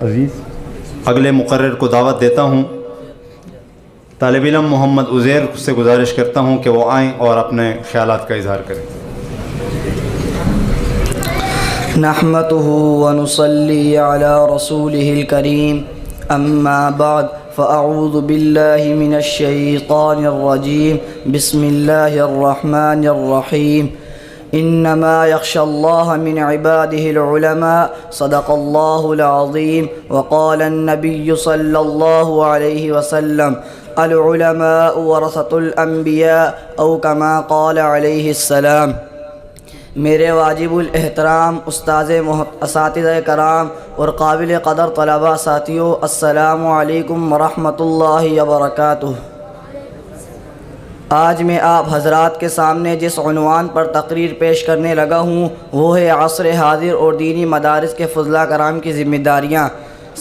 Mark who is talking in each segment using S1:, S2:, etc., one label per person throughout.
S1: عزیز اگلے مقرر کو دعوت دیتا ہوں۔ طالب علم محمد عزیر سے گزارش کرتا ہوں کہ وہ آئیں اور اپنے خیالات کا اظہار کریں۔
S2: نحمده ونصلي على رسوله الكريم اما بعد فاعوذ بالله من الشيطان الرجيم بسم الله الرحمن الرحيم انما يخشى الله من عباده العلماء صدق الله العظيم وقال النبي صلى الله عليه وسلم العلماء ورثة الانبياء او كما قال عليه السلام۔ میرے واجب الاحترام اساتذہ کرام اور قابل قدر طلباء ساتھیوں، السلام علیکم ورحمۃ اللہ وبرکاتہ۔ آج میں آپ حضرات کے سامنے جس عنوان پر تقریر پیش کرنے لگا ہوں وہ ہے عصر حاضر اور دینی مدارس کے فضلاء کرام کی ذمہ داریاں۔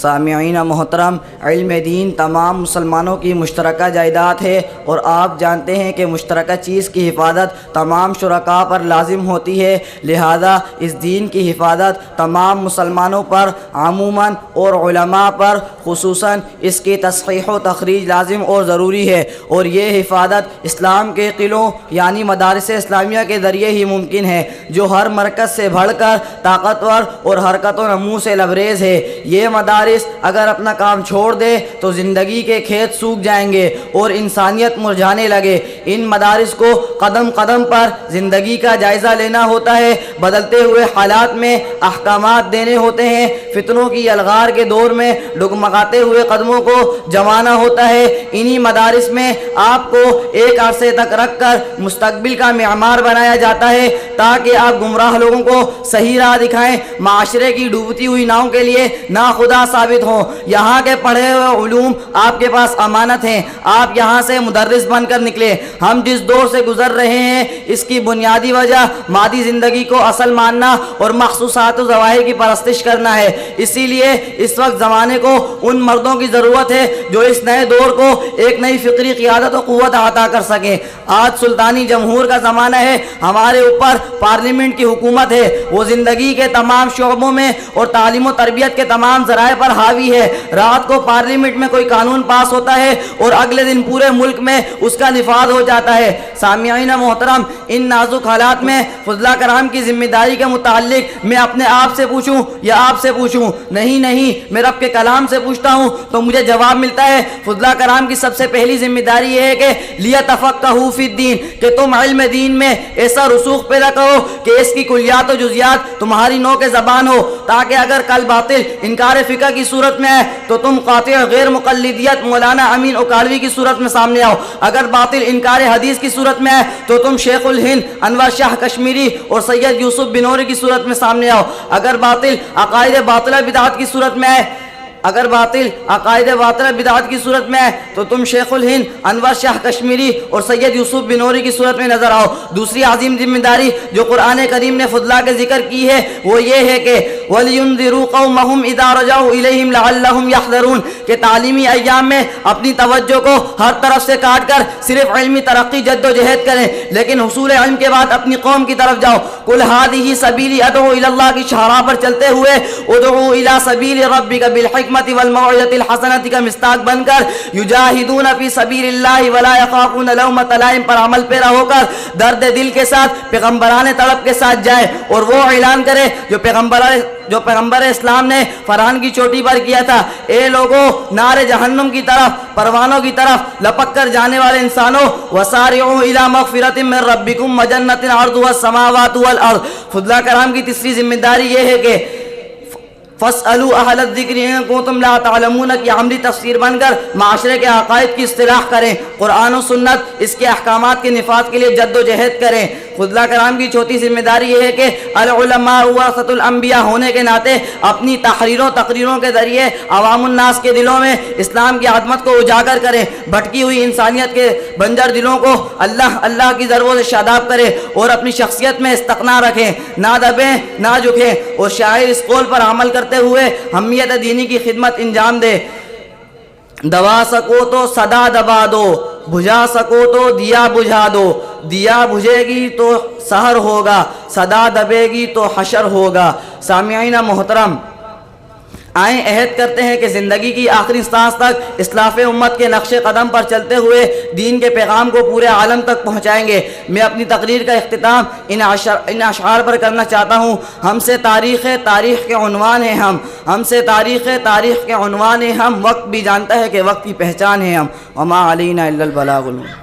S2: سامعین محترم، علم دین تمام مسلمانوں کی مشترکہ جائیداد ہے اور آپ جانتے ہیں کہ مشترکہ چیز کی حفاظت تمام شرکاء پر لازم ہوتی ہے، لہذا اس دین کی حفاظت تمام مسلمانوں پر عموماً اور علماء پر خصوصاً اس کی تصحیح و تخریج لازم اور ضروری ہے، اور یہ حفاظت اسلام کے قلعوں یعنی مدارس اسلامیہ کے ذریعے ہی ممکن ہے، جو ہر مرکز سے بڑھ کر طاقتور اور حرکت و نمو سے لبریز ہے۔ یہ مدارس اگر اپنا کام چھوڑ دے تو زندگی کے کھیت سوکھ جائیں گے اور انسانیت مرجھانے لگے۔ ان مدارس کو قدم قدم پر زندگی کا جائزہ لینا ہوتا ہے، بدلتے ہوئے حالات میں احکامات دینے ہوتے ہیں، فتنوں کی الغار کے دور میں ڈگمگاتے ہوئے قدموں کو جمانا ہوتا ہے۔ انہی مدارس میں آپ کو ایک عرصے تک رکھ کر مستقبل کا معمار بنایا جاتا ہے تاکہ آپ گمراہ لوگوں کو صحیح راہ دکھائیں، معاشرے کی ڈوبتی ہوئی ناؤں کے لیے ناخدا ثابت ہوں۔ یہاں کے پڑھے ہوئے علوم آپ کے پاس امانت ہیں، آپ یہاں سے مدرس بن کر نکلے۔ ہم جس دور سے گزر رہے ہیں اس کی بنیادی وجہ مادی زندگی کو اصل ماننا اور مخصوصات و ظواہر کی پرستش کرنا ہے۔ اسی لیے اس وقت زمانے کو ان مردوں کی ضرورت ہے جو اس نئے دور کو ایک نئی فکری قیادت و قوت عطا کر سکیں۔ آج سلطانی جمہور کا زمانہ ہے، ہمارے اوپر پارلیمنٹ کی حکومت ہے، وہ زندگی کے تمام شعبوں میں اور تعلیم و تربیت کے تمام ذرائع پر حاوی ہے۔ رات کو پارلیمنٹ میں کوئی قانون پاس ہوتا ہے اور اگلے دن پورے ملک میں اس کا نفاذ ہو جاتا ہے۔ سامعین محترم، ان نازک حالات میں فضلاء کرام کی ذمہ داری کے متعلق میں اپنے آپ سے پوچھوں یا آپ سے پوچھوں؟ نہیں، میں رب کے کلام سے پوچھتا ہوں تو مجھے جواب ملتا ہے فضلاء کرام کی سب سے پہلی ذمہ داری یہ ہے کہ لیتفقہوا فی الدین، کہ تم علم دین میں ایسا رسوخ پیدا کرو کہ اس کی کلیات و جزیات تمہاری نوک زبان ہو، تاکہ اگر کل باطل انکار فقہ کی صورت میں ہے تو تم قاطع غیر مقلدیت مولانا امین اکاڑوی کی صورت میں سامنے آؤ، اگر باطل انکار حدیث کی صورت میں ہے تو تم شیخ الہند انور شاہ کشمیری اور سید یوسف بنوری کی صورت میں سامنے آؤ، اگر باطل عقائد باطلہ بدعت کی صورت میں ہے بدعت کی صورت میں ہے تو تم شیخ الہند انور شاہ کشمیری اور سید یوسف بنوری کی صورت میں نظر آؤ۔ دوسری عظیم ذمہ داری جو قرآن کریم نے فضلاء کے ذکر کی ہے وہ یہ ہے کہ وَلْيُنذِرُوا قَوْمَهُمْ إِذَا رَجَعُوا إِلَيْهِمْ لَعَلَّهُمْ يَحْذَرُونَ، کہ تعلیمی ایام میں اپنی توجہ کو ہر طرف سے کاٹ کر صرف علمی ترقی جد و جہد کریں، لیکن حصول علم کے بعد اپنی قوم کی طرف جاؤ۔ قُلْ هَٰذِهِ سَبِيلِي أَدْعُو إِلَى اللَّهِ کی شاہراہ پر چلتے ہوئے ادعوا إِلَىٰ سَبِيلِ رَبِّكَ بِالْحِکمَةِ والموعظة الحسنة کا مصداق بن کر یجاہدون فی سبیل اللہ ولا یخافون لومۃ لائم پر عمل پیرا ہو کر درد دل کے ساتھ پیغمبران طلب کے ساتھ جائے اور وہ اعلان کرے جو پیغمبر اسلام نے فرحان کی چوٹی پر کیا تھا، اے لوگوں، نار جہنم کی طرف، پروانوں کی طرف لپک کر جانے والے انسانوں، وسارعوا الی مغفرۃ من ربکم وجنۃ عرضها السماوات والارض۔ فضلاء کرام کی تیسری ذمہ داری یہ ہے کہ فَاسْأَلُوا أَهْلَ الذِّكْرِ إِن كُنتُمْ لَا تَعْلَمُونَ کی عملی تفسیر بن کر معاشرے کے عقائد کی اصطلاح کریں، قرآن و سنت اس کے احکامات کے نفاذ کے لیے جد و جہد کریں۔ فضلاء کرام کی چوتھی ذمہ داری یہ ہے کہ العلماء ورثۃ الانبیاء ہونے کے ناطے اپنی تحریروں تقریروں کے ذریعے عوام الناس کے دلوں میں اسلام کی عظمت کو اجاگر کریں، بھٹکی ہوئی انسانیت کے بنجر دلوں کو اللہ کی ضرورت سے شاداب کریں اور اپنی شخصیت میں استقنا رکھیں، نہ دبیں نہ جھکیں، اور شاعر اس قول پر عمل کرتے ہوئے ہمیت دینی کی خدمت انجام دے۔ دبا سکو تو صدا دبا دو، بجھا سکو تو دیا بجھا دو، دیا بجھے گی تو سحر ہوگا، صدا دبے گی تو حشر ہوگا۔ سامعین محترم، آئیں عہد کرتے ہیں کہ زندگی کی آخری سانس تک اسلاف امت کے نقش قدم پر چلتے ہوئے دین کے پیغام کو پورے عالم تک پہنچائیں گے۔ میں اپنی تقریر کا اختتام ان اشعار پر کرنا چاہتا ہوں۔ ہم سے تاریخ ہے، تاریخ کے عنوان ہیں ہم سے تاریخ ہے، تاریخ کے عنوان ہیں ہم، وقت بھی جانتا ہے کہ وقت کی پہچان ہے ہم، وما علینا الا البلاغ المبین۔